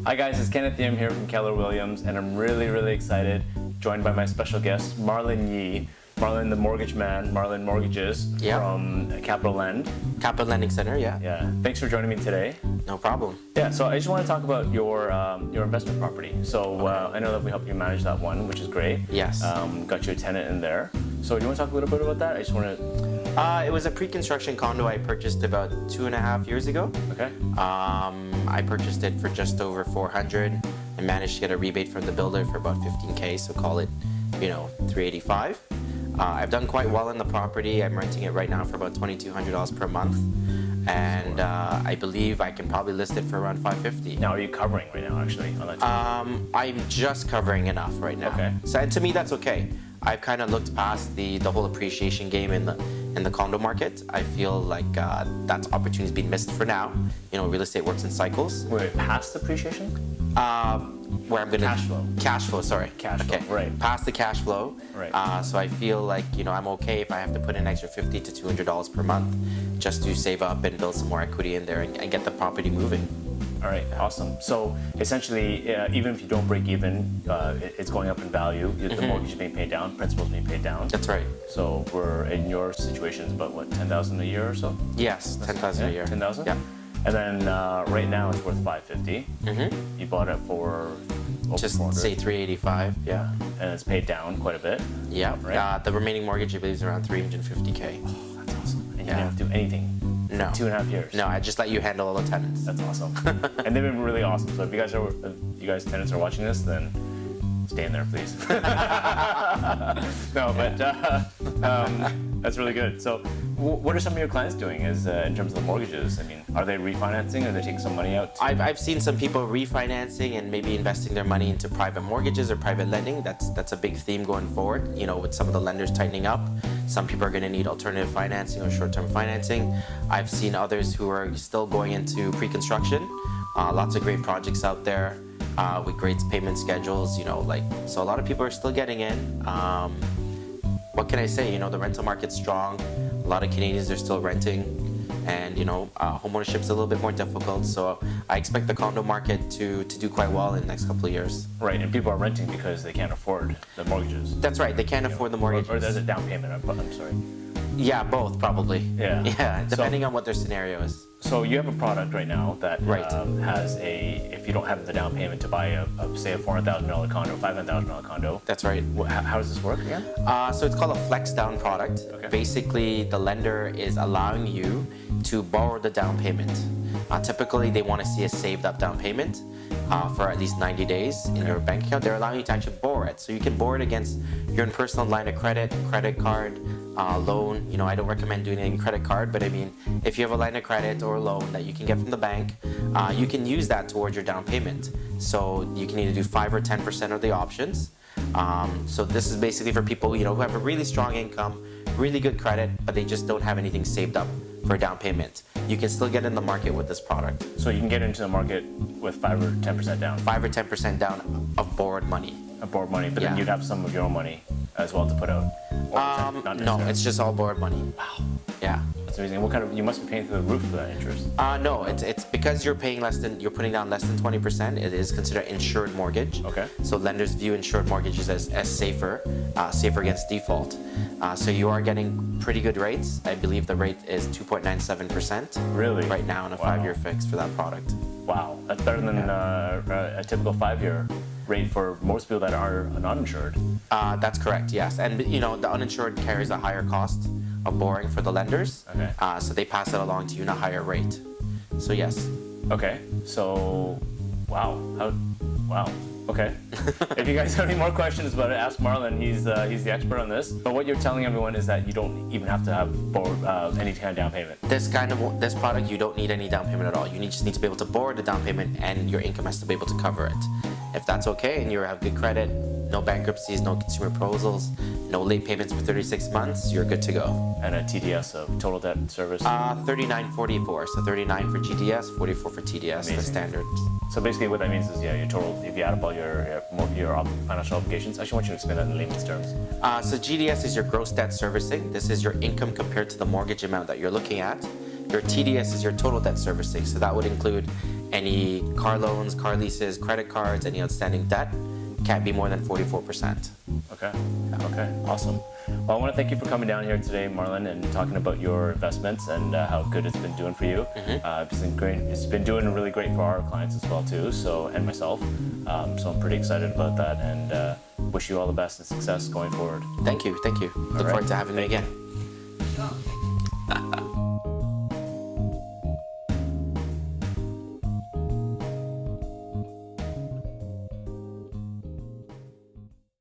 Hi guys, it's Kenneth Yim here from Keller Williams, and I'm really excited, joined by my special guest, Marlon Yee. Marlon, the mortgage man, Marlon Mortgages from Capital Lend. Capital Lending Center, yeah. Yeah. Thanks for joining me today. No problem. Yeah, so I just want to talk about your investment property. So I know that we help you manage that one, which is great. Yes. Got you a tenant in there. So do you want to talk a little bit about that? I just want to... It was a pre-construction condo I purchased about 2.5 years ago. Okay. I purchased it for just over $400. I managed to get a rebate from the builder for about $15K, so call it, $385. I've done quite well in the property. I'm renting it right now for about $2,200 per month, and I believe I can probably list it for around $550. Now, are you covering right now, actually, on that? I'm just covering enough right now. Okay. So, and to me, that's okay. I've kind of looked past the whole appreciation game in the condo market. I feel like that opportunity's been missed for now. Real estate works in cycles. Wait, past appreciation? Where I'm gonna cash flow. Sorry. Cash flow. Right. Past the cash flow. Right. So I feel like I'm okay if I have to put an extra $50 to $200 per month just to save up and build some more equity in there and get the property moving. All right, awesome. So essentially, even if you don't break even, it's going up in value. The mortgage is being paid down, principal is being paid down. That's right. So we're in your situation, it's about what, $10,000 a year or so? Yes, $10,000 a year. $10,000. Yeah. And then right now it's worth $550. You bought it for over Just $400. say $385. Yeah, and it's paid down quite a bit. Yeah. Right. The remaining mortgage I believe is around $350K. Oh, that's awesome. And you didn't have to do anything. No. 2.5 years. No, I just let you handle all the tenants. That's awesome. And they've been really awesome. So if you guys tenants are watching this, then stay in there, please. No, but that's really good. So what are some of your clients doing in terms of the mortgages? I mean, are they refinancing? Are they taking some money out? I've seen some people refinancing and maybe investing their money into private mortgages or private lending. That's a big theme going forward. With some of the lenders tightening up, some people are going to need alternative financing or short-term financing. I've seen others who are still going into pre-construction. Lots of great projects out there with great payment schedules. So a lot of people are still getting in. What can I say? The rental market's strong. A lot of Canadians are still renting, and homeownership's a little bit more difficult. So I expect the condo market to do quite well in the next couple of years. Right, and people are renting because they can't afford the mortgages. That's right. They can't afford the mortgages. Or there's a down payment. I'm sorry. Yeah, both probably. Yeah. Yeah, depending on what their scenario is. So you have a product right now that Right. has if you don't have the down payment to buy say a $400,000 condo, $500,000 condo. That's right. How does this work again? So it's called a flex down product. Okay. Basically, the lender is allowing you to borrow the down payment. Typically, they want to see a saved up down payment for at least 90 days in your bank account. They're allowing you to actually borrow it. So you can borrow it against your own personal line of credit card, loan. I don't recommend doing it in credit card, but I mean, if you have a line of credit or a loan that you can get from the bank, you can use that towards your down payment. So you can either do 5 or 10% of the options. So this is basically for people who have a really strong income, really good credit, but they just don't have anything saved up for a down payment. You can still get in the market with this product. So you can get into the market with 5 or 10% down. 5 or 10% down of borrowed money. Of borrowed money, but then you'd have some of your own money as well to put out. Or not No, it's just all borrowed money. Wow. Yeah. That's amazing. You must be paying through the roof for that interest. No, it's because you're paying you're putting down less than 20%. It is considered insured mortgage. Okay. So lenders view insured mortgages as safer against default. So you are getting pretty good rates. I believe the rate is 2.97%. Really? Right now on a 5-year fix for that product. Wow, that's better than a typical 5-year rate for most people that are uninsured. That's correct, yes. And the uninsured carries a higher cost of borrowing for the lenders. Okay. So they pass it along to you in a higher rate. So yes. Okay, so wow, wow. Okay. If you guys have any more questions about it, ask Marlon. He's the expert on this. But what you're telling everyone is that you don't even have to have any kind of down payment. This product, you don't need any down payment at all. You just need to be able to borrow the down payment, and your income has to be able to cover it. If that's okay, and you have good credit, no bankruptcies, no consumer proposals, no late payments for 36 months, you're good to go. And a TDS of total debt service? 39.44. So 39 for GDS, 44 for TDS, Amazing. the standard. So basically what that means is, your total, if you add up all your financial obligations, I actually want you to explain that in layman's terms. So GDS is your gross debt servicing. This is your income compared to the mortgage amount that you're looking at. Your TDS is your total debt servicing. So that would include Any car loans, car leases, credit cards, any outstanding debt can't be more than 44%. Okay. Okay. Awesome. Well, I want to thank you for coming down here today, Marlon, and talking about your investments and how good it's been doing for you. It's been great. It's been doing really great for our clients as well too. So and myself. So I'm pretty excited about that, and wish you all the best and success going forward. Thank you. Look forward to having you again.